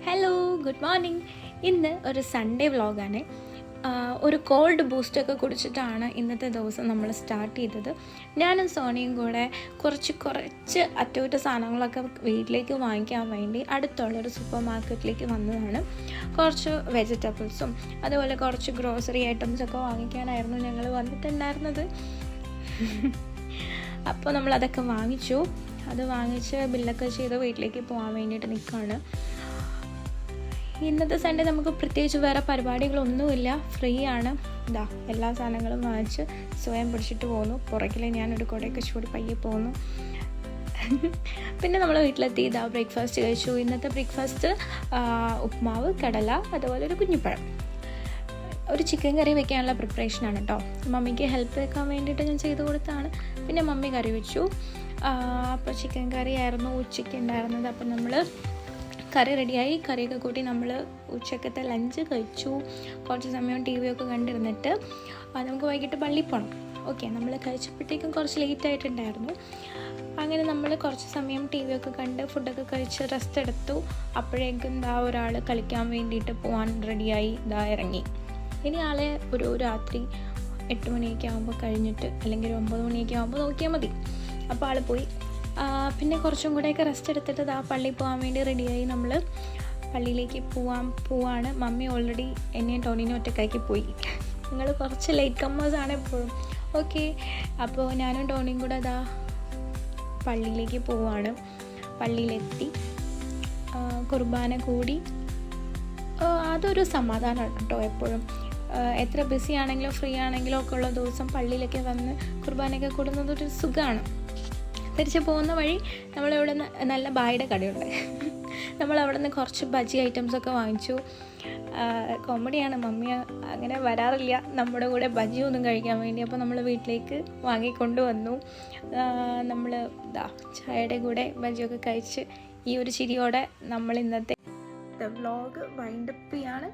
Hello, good morning. ഇന്ന് ഒരു Sunday വ്ളോഗാണ്. ഒരു കോൾഡ് ബൂസ്റ്റൊക്കെ കുടിച്ചിട്ടാണ് ഇന്നത്തെ ദിവസം നമ്മൾ സ്റ്റാർട്ട് ചെയ്തത്. ഞാനും സോണിയും കൂടെ കുറച്ച് അറ്റകുറ്റ സാധനങ്ങളൊക്കെ വീട്ടിലേക്ക് വാങ്ങിക്കാൻ വേണ്ടി അടുത്തുള്ളൊരു സൂപ്പർ മാർക്കറ്റിലേക്ക് വന്നതാണ്. കുറച്ച് വെജിറ്റബിൾസും അതുപോലെ കുറച്ച് ഗ്രോസറി ഐറ്റംസൊക്കെ വാങ്ങിക്കാനായിരുന്നു ഞങ്ങൾ വന്നിട്ടുണ്ടായിരുന്നത്. അപ്പോൾ നമ്മളതൊക്കെ വാങ്ങിച്ചു. അത് വാങ്ങിച്ച് ബില്ലൊക്കെ ചെയ്ത് വീട്ടിലേക്ക് പോകാൻ വേണ്ടിയിട്ട് നിൽക്കുകയാണ്. ഇന്നത്തെ സൺഡേ നമുക്ക് പ്രത്യേകിച്ച് വേറെ പരിപാടികളൊന്നുമില്ല, ഫ്രീ ആണ്. ഇതാ എല്ലാ സാധനങ്ങളും വാങ്ങിച്ച് സ്വയം പിടിച്ചിട്ട് പോകുന്നു. പുറകിൽ ഞാനൊരു കുടയൊക്കെ ചൂടി പയ്യെ പോകുന്നു. പിന്നെ നമ്മൾ വീട്ടിലെത്തി ഇതാ ബ്രേക്ക്ഫാസ്റ്റ് കഴിച്ചു. ഇന്നത്തെ ബ്രേക്ക്ഫാസ്റ്റ് ഉപ്മാവ്, കടല, അതുപോലെ ഒരു കുഞ്ഞിപ്പഴം. ഒരു ചിക്കൻ കറി വെക്കാനുള്ള പ്രിപ്പറേഷനാണ് കേട്ടോ. മമ്മിക്ക് ഹെൽപ്പ് വെക്കാൻ വേണ്ടിയിട്ട് ഞാൻ ചെയ്ത് കൊടുത്താണ്. പിന്നെ മമ്മി കറി വെച്ചു. അപ്പോൾ ചിക്കൻ കറി ആയിരുന്നു ഉച്ചയ്ക്ക് ഉണ്ടായിരുന്നത്. അപ്പം നമ്മൾ കറി റെഡിയായി. കറിയൊക്കെ കൂട്ടി നമ്മൾ ഉച്ചക്കത്തെ ലഞ്ച് കഴിച്ചു. കുറച്ച് സമയം ടി വി ഒക്കെ കണ്ടിരുന്നിട്ട് നമുക്ക് വൈകിട്ട് പള്ളിയിൽ പോകണം. ഓക്കെ, നമ്മൾ കഴിച്ചപ്പോഴത്തേക്കും കുറച്ച് ലേറ്റ് ആയിട്ടുണ്ടായിരുന്നു. അങ്ങനെ നമ്മൾ കുറച്ച് സമയം ടി വി ഒക്കെ കണ്ട് ഫുഡൊക്കെ കഴിച്ച് റെസ്റ്റ് എടുത്തു. അപ്പോഴേക്കും ഒരാൾ കളിക്കാൻ വേണ്ടിയിട്ട് പോകാൻ റെഡിയായി ഇറങ്ങി. ഇനി ആളെ ഒരു രാത്രി 8 മണിയൊക്കെ ആകുമ്പോൾ കഴിഞ്ഞിട്ട് അല്ലെങ്കിൽ 9 മണിയൊക്കെ ആകുമ്പോൾ നോക്കിയാൽ മതി. അപ്പോൾ ആൾ പോയി. പിന്നെ കുറച്ചും കൂടെയൊക്കെ റെസ്റ്റ് എടുത്തിട്ട് പള്ളിയിൽ പോകാൻ വേണ്ടി റെഡിയായി. നമ്മൾ പള്ളിയിലേക്ക് പോവാണ്. മമ്മി ഓൾറെഡി എന്നെയും ടോണിനും ഒറ്റക്കാക്കി പോയി. നിങ്ങൾ കുറച്ച് ലേറ്റ് കമ്മേഴ്സാണ് എപ്പോഴും. ഓക്കെ, അപ്പോൾ ഞാനും ടോണിയും കൂടെ പള്ളിയിലേക്ക് പോവാണ്. പള്ളിയിലെത്തി കുർബാന കൂടി. അതൊരു സമാധാനമാണ് കേട്ടോ. എപ്പോഴും എത്ര ബിസി ആണെങ്കിലോ ഫ്രീ ആണെങ്കിലോ ഒക്കെ ഉള്ള ദിവസം പള്ളിയിലൊക്കെ വന്ന് കുർബാനയൊക്കെ കൂടുന്നതൊരു സുഖമാണ്. തിരിച്ച് പോകുന്ന വഴി നമ്മളിവിടെ നല്ല ബായുടെ കടയുണ്ട്. നമ്മളവിടെ നിന്ന് കുറച്ച് ബജി ഐറ്റംസൊക്കെ വാങ്ങിച്ചു. കോമഡിയാണ്, മമ്മി അങ്ങനെ വരാറില്ല നമ്മുടെ കൂടെ ബജി ഒന്നും കഴിക്കാൻ വേണ്ടി. അപ്പോൾ നമ്മൾ വീട്ടിലേക്ക് വാങ്ങിക്കൊണ്ട് വന്നു. നമ്മൾ ചായയുടെ കൂടെ ബജിയൊക്കെ കഴിച്ച് ഈ ഒരു ചിരിയോടെ നമ്മൾ ഇന്നത്തെ വ്ളോഗ് വൈൻഡപ്പ് ചെയ്യാണ്.